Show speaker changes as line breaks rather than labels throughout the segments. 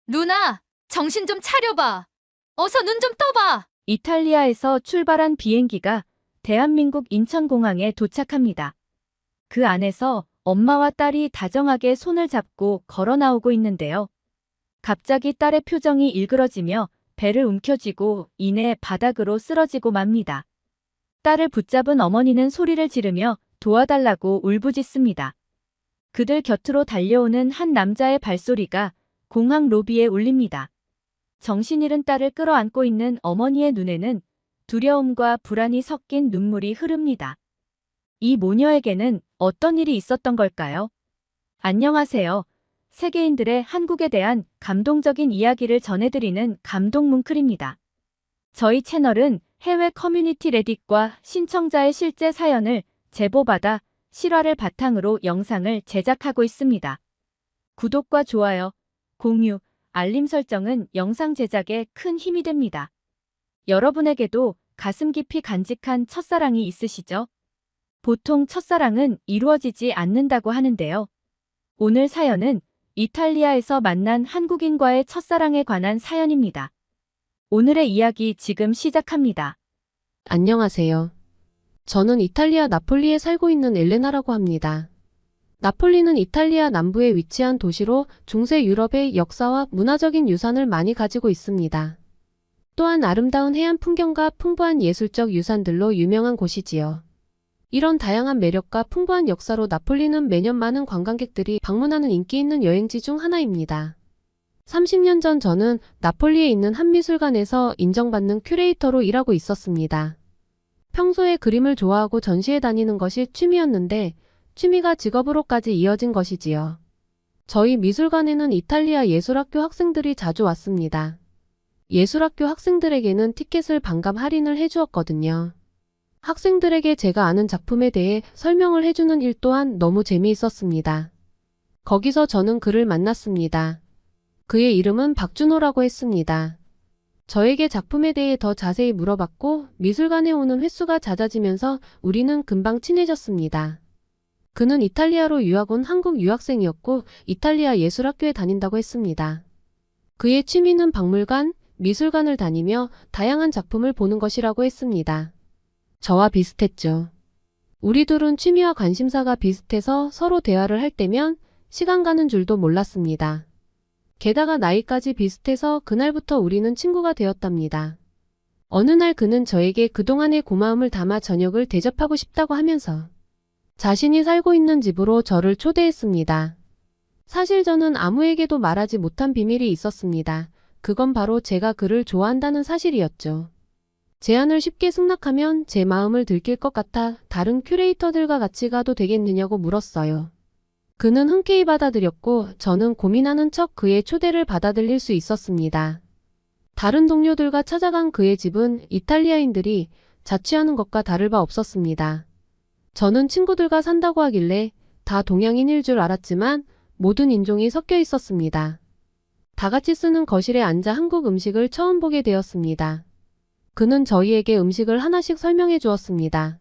누나, 정신 좀 차려봐. 어서 눈 좀 떠봐.
이탈리아에서 출발한 비행기가 대한민국 인천공항에 도착합니다. 그 안에서 엄마와 딸이 다정하게 손을 잡고 걸어 나오고 있는데요. 갑자기 딸의 표정이 일그러지며 배를 움켜쥐고 이내 바닥으로 쓰러지고 맙니다. 딸을 붙잡은 어머니는 소리를 지르며 도와달라고 울부짖습니다. 그들 곁으로 달려오는 한 남자의 발소리가 공항 로비에 울립니다. 정신 잃은 딸을 끌어안고 있는 어머니의 눈에는 두려움과 불안이 섞인 눈물이 흐릅니다. 이 모녀에게는 어떤 일이 있었던 걸까요? 안녕하세요. 세계인들의 한국에 대한 감동적인 이야기를 전해드리는 감동뭉클입니다. 저희 채널은 해외 커뮤니티 레딧과 신청자의 실제 사연을 제보받아 실화를 바탕으로 영상을 제작하고 있습니다. 구독과 좋아요, 공유, 알림 설정은 영상 제작에 큰 힘이 됩니다. 여러분에게도 가슴 깊이 간직한 첫사랑이 있으시죠? 보통 첫사랑은 이루어지지 않는다고 하는데요. 오늘 사연은 이탈리아에서 만난 한국인과의 첫사랑에 관한 사연입니다. 오늘의 이야기 지금 시작합니다.
안녕하세요. 저는 이탈리아 나폴리에 살고 있는 엘레나라고 합니다. 나폴리는 이탈리아 남부에 위치한 도시로 중세 유럽의 역사와 문화적인 유산을 많이 가지고 있습니다. 또한 아름다운 해안 풍경과 풍부한 예술적 유산들로 유명한 곳이지요. 이런 다양한 매력과 풍부한 역사로 나폴리는 매년 많은 관광객들이 방문하는 인기 있는 여행지 중 하나입니다. 30년 전 저는 나폴리에 있는 한 미술관에서 인정받는 큐레이터로 일하고 있었습니다. 평소에 그림을 좋아하고 전시회 다니는 것이 취미였는데 취미가 직업으로까지 이어진 것이지요. 저희 미술관에는 이탈리아 예술학교 학생들이 자주 왔습니다. 예술학교 학생들에게는 티켓을 반값 할인을 해주었거든요. 학생들에게 제가 아는 작품에 대해 설명을 해주는 일 또한 너무 재미있었습니다. 거기서 저는 그를 만났습니다. 그의 이름은 박준호라고 했습니다. 저에게 작품에 대해 더 자세히 물어봤고 미술관에 오는 횟수가 잦아지면서 우리는 금방 친해졌습니다. 그는 이탈리아로 유학 온 한국 유학생이었고 이탈리아 예술학교에 다닌다고 했습니다. 그의 취미는 박물관, 미술관을 다니며 다양한 작품을 보는 것이라고 했습니다. 저와 비슷했죠. 우리 둘은 취미와 관심사가 비슷해서 서로 대화를 할 때면 시간 가는 줄도 몰랐습니다. 게다가 나이까지 비슷해서 그날부터 우리는 친구가 되었답니다. 어느 날 그는 저에게 그동안의 고마움을 담아 저녁을 대접하고 싶다고 하면서 자신이 살고 있는 집으로 저를 초대했습니다. 사실 저는 아무에게도 말하지 못한 비밀이 있었습니다. 그건 바로 제가 그를 좋아한다는 사실이었죠. 제안을 쉽게 승낙하면 제 마음을 들킬 것 같아 다른 큐레이터들과 같이 가도 되겠느냐고 물었어요. 그는 흔쾌히 받아들였고 저는 고민하는 척 그의 초대를 받아들일 수 있었습니다. 다른 동료들과 찾아간 그의 집은 이탈리아인들이 자취하는 것과 다를 바 없었습니다. 저는 친구들과 산다고 하길래 다 동양인일 줄 알았지만 모든 인종이 섞여 있었습니다. 다 같이 쓰는 거실에 앉아 한국 음식을 처음 보게 되었습니다. 그는 저희에게 음식을 하나씩 설명해 주었습니다.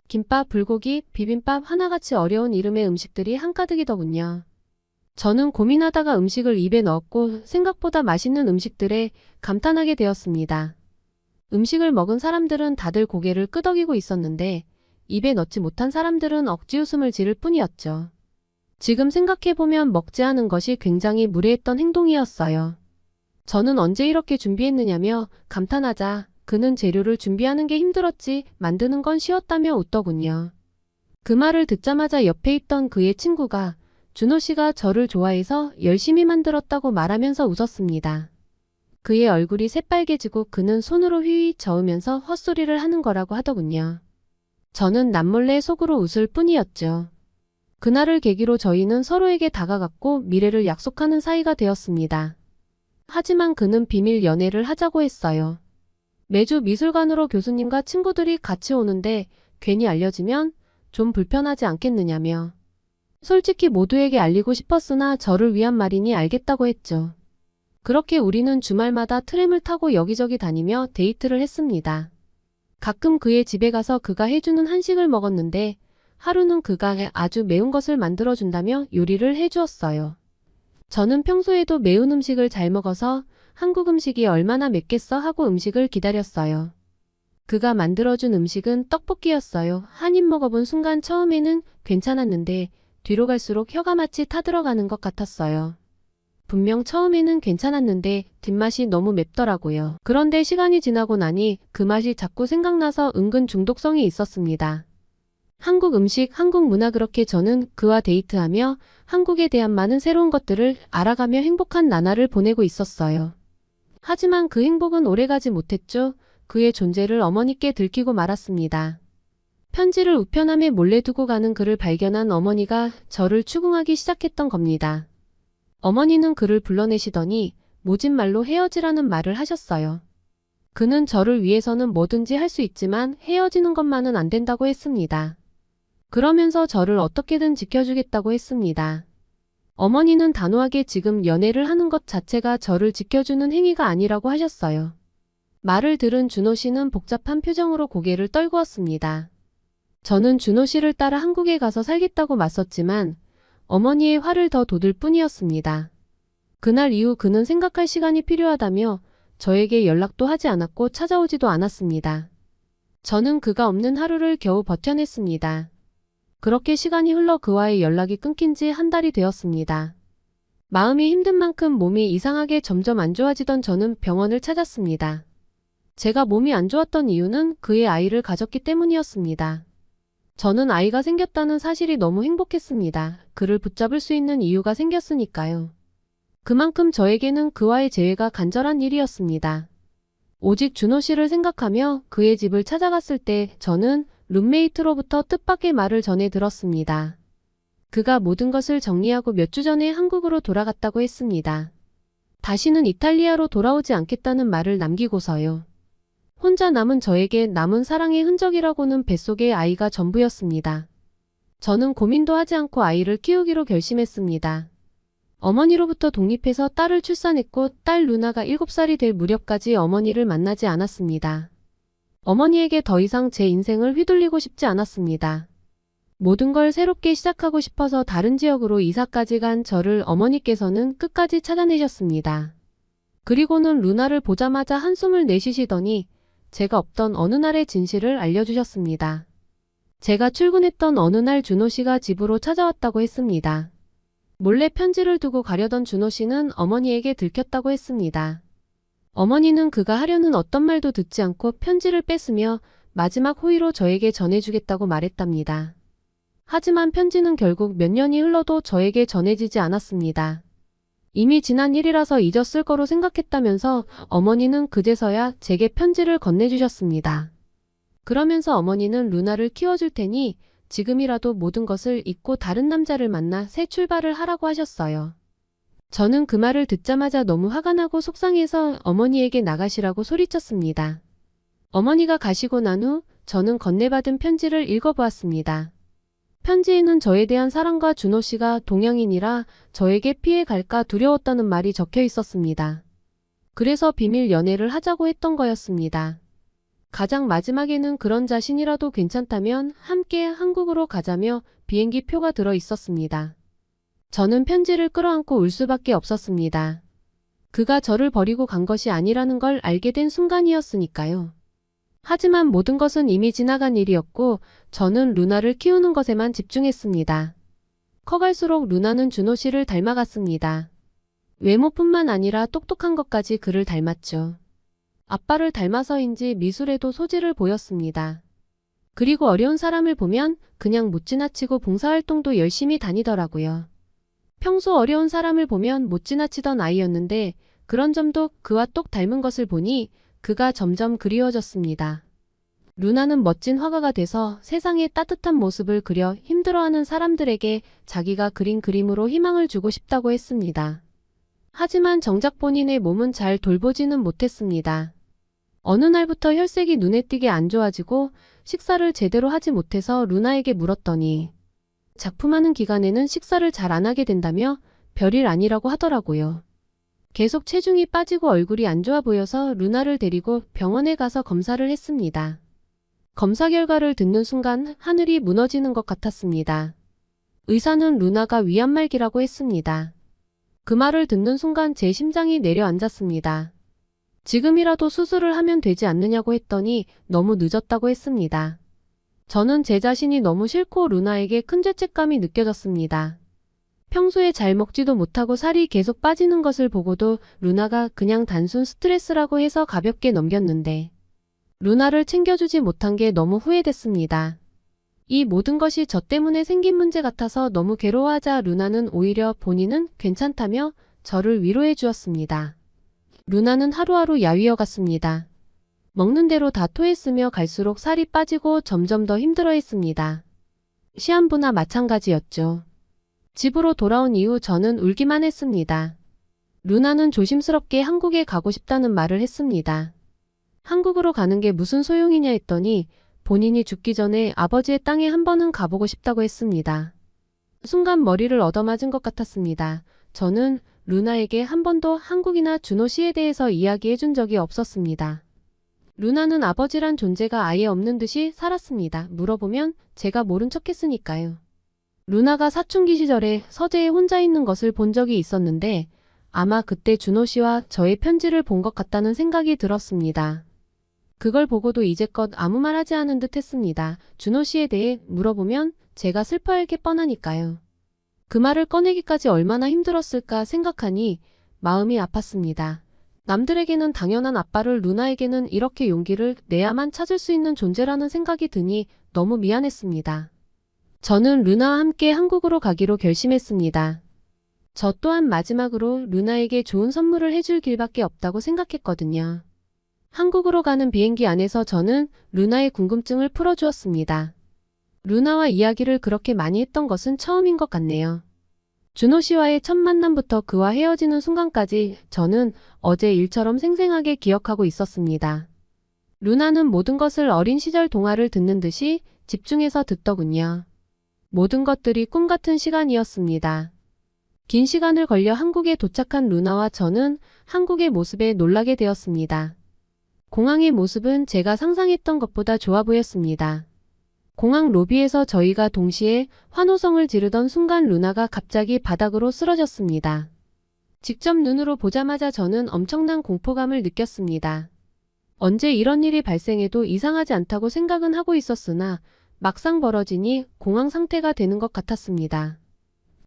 김밥, 불고기, 비빔밥 하나같이 어려운 이름의 음식들이 한가득이더군요. 저는 고민하다가 음식을 입에 넣었고 생각보다 맛있는 음식들에 감탄하게 되었습니다. 음식을 먹은 사람들은 다들 고개를 끄덕이고 있었는데 입에 넣지 못한 사람들은 억지 웃음을 지를 뿐이었죠. 지금 생각해보면 먹지 않은 것이 굉장히 무례했던 행동이었어요. 저는 언제 이렇게 준비했느냐며 감탄하자 그는 재료를 준비하는 게 힘들었지 만드는 건 쉬웠다며 웃더군요. 그 말을 듣자마자 옆에 있던 그의 친구가 준호 씨가 저를 좋아해서 열심히 만들었다고 말하면서 웃었습니다. 그의 얼굴이 새빨개지고 그는 손으로 휘휘 저으면서 헛소리를 하는 거라고 하더군요. 저는 남몰래 속으로 웃을 뿐이었죠. 그날을 계기로 저희는 서로에게 다가갔고 미래를 약속하는 사이가 되었습니다. 하지만 그는 비밀 연애를 하자고 했어요. 매주 미술관으로 교수님과 친구들이 같이 오는데 괜히 알려지면 좀 불편하지 않겠느냐며. 솔직히 모두에게 알리고 싶었으나 저를 위한 말이니 알겠다고 했죠. 그렇게 우리는 주말마다 트램을 타고 여기저기 다니며 데이트를 했습니다. 가끔 그의 집에 가서 그가 해주는 한식을 먹었는데 하루는 그가 아주 매운 것을 만들어준다며 요리를 해주었어요. 저는 평소에도 매운 음식을 잘 먹어서 한국 음식이 얼마나 맵겠어 하고 음식을 기다렸어요. 그가 만들어준 음식은 떡볶이였어요. 한 입 먹어본 순간 처음에는 괜찮았는데 뒤로 갈수록 혀가 마치 타들어가는 것 같았어요. 분명 처음에는 괜찮았는데 뒷맛이 너무 맵더라고요. 그런데 시간이 지나고 나니 그 맛이 자꾸 생각나서 은근 중독성이 있었습니다. 한국 음식, 한국 문화 그렇게 저는 그와 데이트하며 한국에 대한 많은 새로운 것들을 알아가며 행복한 나날을 보내고 있었어요. 하지만 그 행복은 오래가지 못했죠. 그의 존재를 어머니께 들키고 말았습니다. 편지를 우편함에 몰래 두고 가는 그를 발견한 어머니가 저를 추궁하기 시작했던 겁니다. 어머니는 그를 불러내시더니 모진 말로 헤어지라는 말을 하셨어요. 그는 저를 위해서는 뭐든지 할 수 있지만 헤어지는 것만은 안 된다고 했습니다. 그러면서 저를 어떻게든 지켜주겠다고 했습니다. 어머니는 단호하게 지금 연애를 하는 것 자체가 저를 지켜주는 행위가 아니라고 하셨어요. 말을 들은 준호 씨는 복잡한 표정으로 고개를 떨구었습니다. 저는 준호 씨를 따라 한국에 가서 살겠다고 맞섰지만 어머니의 화를 더 돋을 뿐이었습니다. 그날 이후 그는 생각할 시간이 필요하다며 저에게 연락도 하지 않았고 찾아오지도 않았습니다. 저는 그가 없는 하루를 겨우 버텨냈습니다. 그렇게 시간이 흘러 그와의 연락이 끊긴 지 한 달이 되었습니다. 마음이 힘든 만큼 몸이 이상하게 점점 안 좋아지던 저는 병원을 찾았습니다. 제가 몸이 안 좋았던 이유는 그의 아이를 가졌기 때문이었습니다. 저는 아이가 생겼다는 사실이 너무 행복했습니다. 그를 붙잡을 수 있는 이유가 생겼으니까요. 그만큼 저에게는 그와의 재회가 간절한 일이었습니다. 오직 준호 씨를 생각하며 그의 집을 찾아갔을 때 저는 룸메이트로부터 뜻밖의 말을 전해 들었습니다. 그가 모든 것을 정리하고 몇 주 전에 한국으로 돌아갔다고 했습니다. 다시는 이탈리아로 돌아오지 않겠다는 말을 남기고서요. 혼자 남은 저에게 남은 사랑의 흔적이라고는 뱃속의 아이가 전부였습니다. 저는 고민도 하지 않고 아이를 키우기로 결심했습니다. 어머니로부터 독립해서 딸을 출산했고 딸 루나가 7살이 될 무렵까지 어머니를 만나지 않았습니다. 어머니에게 더 이상 제 인생을 휘둘리고 싶지 않았습니다. 모든 걸 새롭게 시작하고 싶어서 다른 지역으로 이사까지 간 저를 어머니께서는 끝까지 찾아내셨습니다. 그리고는 루나를 보자마자 한숨을 내쉬시더니 제가 없던 어느 날의 진실을 알려주셨습니다. 제가 출근했던 어느 날 준호 씨가 집으로 찾아왔다고 했습니다. 몰래 편지를 두고 가려던 준호 씨는 어머니에게 들켰다고 했습니다. 어머니는 그가 하려는 어떤 말도 듣지 않고 편지를 뺐으며 마지막 호의로 저에게 전해주겠다고 말했답니다. 하지만 편지는 결국 몇 년이 흘러도 저에게 전해지지 않았습니다. 이미 지난 일이라서 잊었을 거로 생각했다면서 어머니는 그제서야 제게 편지를 건네주셨습니다. 그러면서 어머니는 루나를 키워줄 테니 지금이라도 모든 것을 잊고 다른 남자를 만나 새 출발을 하라고 하셨어요. 저는 그 말을 듣자마자 너무 화가 나고 속상해서 어머니에게 나가시라고 소리쳤습니다. 어머니가 가시고 난 후 저는 건네받은 편지를 읽어보았습니다. 편지에는 저에 대한 사랑과 준호 씨가 동양인이라 저에게 피해 갈까 두려웠다는 말이 적혀 있었습니다. 그래서 비밀 연애를 하자고 했던 거였습니다. 가장 마지막에는 그런 자신이라도 괜찮다면 함께 한국으로 가자며 비행기 표가 들어 있었습니다. 저는 편지를 끌어안고 울 수밖에 없었습니다. 그가 저를 버리고 간 것이 아니라는 걸 알게 된 순간이었으니까요. 하지만 모든 것은 이미 지나간 일이었고 저는 루나를 키우는 것에만 집중했습니다. 커갈수록 루나는 준호 씨를 닮아갔습니다. 외모뿐만 아니라 똑똑한 것까지 그를 닮았죠. 아빠를 닮아서인지 미술에도 소질을 보였습니다. 그리고 어려운 사람을 보면 그냥 못 지나치고 봉사활동도 열심히 다니더라고요. 평소 어려운 사람을 보면 못 지나치던 아이였는데 그런 점도 그와 똑 닮은 것을 보니 그가 점점 그리워졌습니다. 루나는 멋진 화가가 돼서 세상의 따뜻한 모습을 그려 힘들어하는 사람들에게 자기가 그린 그림으로 희망을 주고 싶다고 했습니다. 하지만 정작 본인의 몸은 잘 돌보지는 못했습니다. 어느 날부터 혈색이 눈에 띄게 안 좋아지고 식사를 제대로 하지 못해서 루나에게 물었더니 작품하는 기간에는 식사를 잘 안 하게 된다며 별일 아니라고 하더라고요. 계속 체중이 빠지고 얼굴이 안 좋아 보여서 루나를 데리고 병원에 가서 검사를 했습니다. 검사 결과를 듣는 순간 하늘이 무너지는 것 같았습니다. 의사는 루나가 위암말기라고 했습니다. 그 말을 듣는 순간 제 심장이 내려앉았습니다. 지금이라도 수술을 하면 되지 않느냐고 했더니 너무 늦었다고 했습니다. 저는 제 자신이 너무 싫고 루나에게 큰 죄책감이 느껴졌습니다. 평소에 잘 먹지도 못하고 살이 계속 빠지는 것을 보고도 루나가 그냥 단순 스트레스라고 해서 가볍게 넘겼는데 루나를 챙겨주지 못한 게 너무 후회됐습니다. 이 모든 것이 저 때문에 생긴 문제 같아서 너무 괴로워하자 루나는 오히려 본인은 괜찮다며 저를 위로해 주었습니다. 루나는 하루하루 야위어 갔습니다. 먹는 대로 다 토했으며 갈수록 살이 빠지고 점점 더 힘들어했습니다. 시한부나 마찬가지였죠. 집으로 돌아온 이후 저는 울기만 했습니다. 루나는 조심스럽게 한국에 가고 싶다는 말을 했습니다. 한국으로 가는 게 무슨 소용이냐 했더니 본인이 죽기 전에 아버지의 땅에 한 번은 가보고 싶다고 했습니다. 순간 머리를 얻어맞은 것 같았습니다. 저는 루나에게 한 번도 한국이나 준호 씨에 대해서 이야기해 준 적이 없었습니다. 루나는 아버지란 존재가 아예 없는 듯이 살았습니다. 물어보면 제가 모른 척 했으니까요. 루나가 사춘기 시절에 서재에 혼자 있는 것을 본 적이 있었는데 아마 그때 준호 씨와 저의 편지를 본 것 같다는 생각이 들었습니다. 그걸 보고도 이제껏 아무 말 하지 않은 듯 했습니다. 준호 씨에 대해 물어보면 제가 슬퍼할 게 뻔하니까요. 그 말을 꺼내기까지 얼마나 힘들었을까 생각하니 마음이 아팠습니다. 남들에게는 당연한 아빠를 루나에게는 이렇게 용기를 내야만 찾을 수 있는 존재라는 생각이 드니 너무 미안했습니다. 저는 루나와 함께 한국으로 가기로 결심했습니다. 저 또한 마지막으로 루나에게 좋은 선물을 해줄 길밖에 없다고 생각했거든요. 한국으로 가는 비행기 안에서 저는 루나의 궁금증을 풀어주었습니다. 루나와 이야기를 그렇게 많이 했던 것은 처음인 것 같네요. 준호 씨와의 첫 만남부터 그와 헤어지는 순간까지 저는 어제 일처럼 생생하게 기억하고 있었습니다. 루나는 모든 것을 어린 시절 동화를 듣는 듯이 집중해서 듣더군요. 모든 것들이 꿈 같은 시간이었습니다. 긴 시간을 걸려 한국에 도착한 루나와 저는 한국의 모습에 놀라게 되었습니다. 공항의 모습은 제가 상상했던 것보다 좋아 보였습니다. 공항 로비에서 저희가 동시에 환호성을 지르던 순간 루나가 갑자기 바닥으로 쓰러졌습니다. 직접 눈으로 보자마자 저는 엄청난 공포감을 느꼈습니다. 언제 이런 일이 발생해도 이상하지 않다고 생각은 하고 있었으나 막상 벌어지니 공황 상태가 되는 것 같았습니다.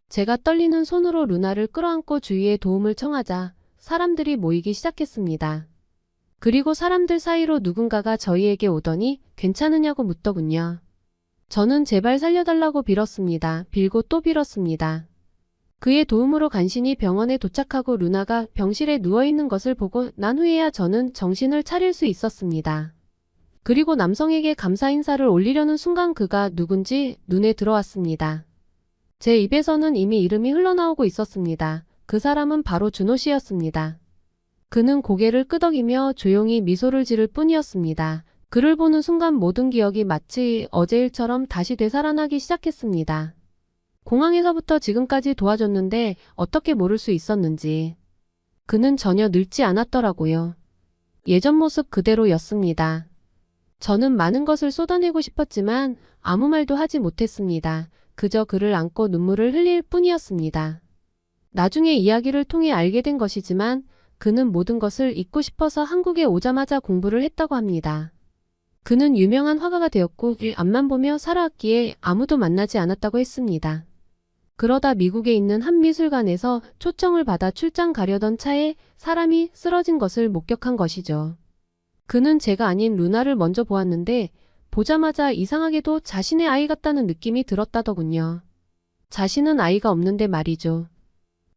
제가 떨리는 손으로 루나를 끌어안고 주위에 도움을 청하자 사람들이 모이기 시작했습니다. 그리고 사람들 사이로 누군가가 저희에게 오더니 괜찮으냐고 묻더군요. 저는 제발 살려달라고 빌었습니다. 빌고 또 빌었습니다. 그의 도움으로 간신히 병원에 도착하고 루나가 병실에 누워있는 것을 보고 난 후에야 저는 정신을 차릴 수 있었습니다. 그리고 남성에게 감사 인사를 올리려는 순간 그가 누군지 눈에 들어왔습니다. 제 입에서는 이미 이름이 흘러나오고 있었습니다. 그 사람은 바로 준호 씨였습니다. 그는 고개를 끄덕이며 조용히 미소를 지를 뿐이었습니다. 그를 보는 순간 모든 기억이 마치 어제 일처럼 다시 되살아나기 시작했습니다. 공항에서부터 지금까지 도와줬는데 어떻게 모를 수 있었는지. 그는 전혀 늙지 않았더라고요. 예전 모습 그대로였습니다. 저는 많은 것을 쏟아내고 싶었지만 아무 말도 하지 못했습니다. 그저 그를 안고 눈물을 흘릴 뿐이었습니다. 나중에 이야기를 통해 알게 된 것이지만 그는 모든 것을 잊고 싶어서 한국에 오자마자 공부를 했다고 합니다. 그는 유명한 화가가 되었고 앞만 보며 살아왔기에 아무도 만나지 않았다고 했습니다. 그러다 미국에 있는 한 미술관에서 초청을 받아 출장 가려던 차에 사람이 쓰러진 것을 목격한 것이죠. 그는 제가 아닌 루나를 먼저 보았는데 보자마자 이상하게도 자신의 아이 같다는 느낌이 들었다더군요. 자신은 아이가 없는데 말이죠.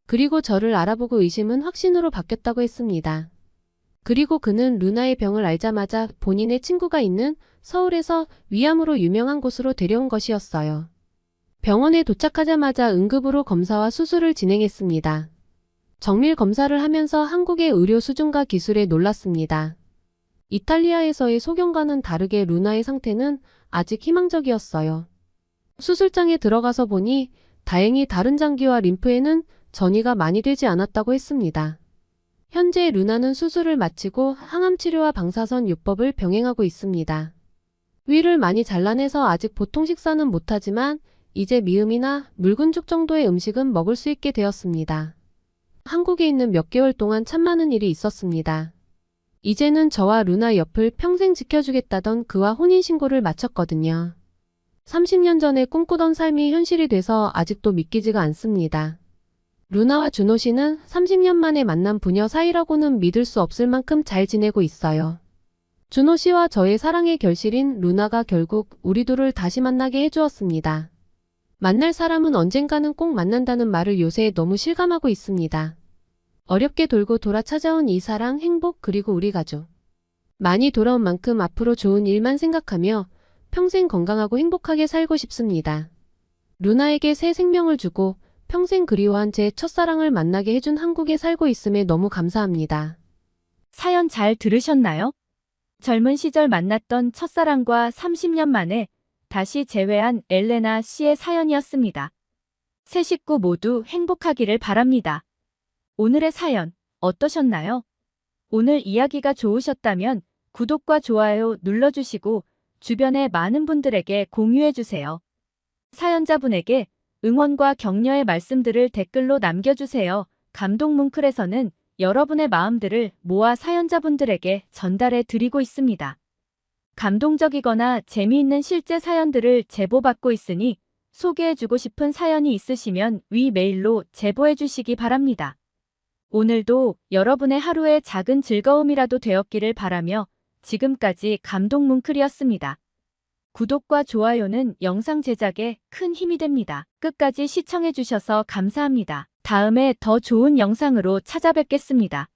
그리고 저를 알아보고 의심은 확신으로 바뀌었다고 했습니다. 그리고 그는 루나의 병을 알자마자 본인의 친구가 있는 서울에서 위암으로 유명한 곳으로 데려온 것이었어요. 병원에 도착하자마자 응급으로 검사와 수술을 진행했습니다. 정밀 검사를 하면서 한국의 의료 수준과 기술에 놀랐습니다. 이탈리아에서의 소견과는 다르게 루나의 상태는 아직 희망적이었어요. 수술장에 들어가서 보니 다행히 다른 장기와 림프에는 전이가 많이 되지 않았다고 했습니다. 현재 루나는 수술을 마치고 항암 치료와 방사선 요법을 병행하고 있습니다. 위를 많이 잘라내서 아직 보통 식사는 못하지만 이제 미음이나 묽은 죽 정도의 음식은 먹을 수 있게 되었습니다. 한국에 있는 몇 개월 동안 참 많은 일이 있었습니다. 이제는 저와 루나 옆을 평생 지켜주겠다던 그와 혼인신고를 마쳤거든요. 30년 전에 꿈꾸던 삶이 현실이 돼서 아직도 믿기지가 않습니다. 루나와 준호 씨는 30년 만에 만난 부녀 사이라고는 믿을 수 없을 만큼 잘 지내고 있어요. 준호 씨와 저의 사랑의 결실인 루나가 결국 우리 둘을 다시 만나게 해주었습니다. 만날 사람은 언젠가는 꼭 만난다는 말을 요새 너무 실감하고 있습니다. 어렵게 돌고 돌아 찾아온 이 사랑, 행복, 그리고 우리 가족. 많이 돌아온 만큼 앞으로 좋은 일만 생각하며 평생 건강하고 행복하게 살고 싶습니다. 루나에게 새 생명을 주고 평생 그리워한 제 첫사랑을 만나게 해준 한국에 살고 있음에 너무 감사합니다.
사연 잘 들으셨나요? 젊은 시절 만났던 첫사랑과 30년 만에 다시 재회한 엘레나 씨의 사연이었습니다. 세 식구 모두 행복하기를 바랍니다. 오늘의 사연 어떠셨나요? 오늘 이야기가 좋으셨다면 구독과 좋아요 눌러주시고 주변의 많은 분들에게 공유해주세요. 사연자분에게 응원과 격려의 말씀들을 댓글로 남겨주세요. 감동뭉클에서는 여러분의 마음들을 모아 사연자분들에게 전달해 드리고 있습니다. 감동적이거나 재미있는 실제 사연들을 제보받고 있으니 소개해주고 싶은 사연이 있으시면 위 메일로 제보해 주시기 바랍니다. 오늘도 여러분의 하루의 작은 즐거움이라도 되었기를 바라며 지금까지 감동뭉클이었습니다. 구독과 좋아요는 영상 제작에 큰 힘이 됩니다. 끝까지 시청해 주셔서 감사합니다. 다음에 더 좋은 영상으로 찾아뵙겠습니다.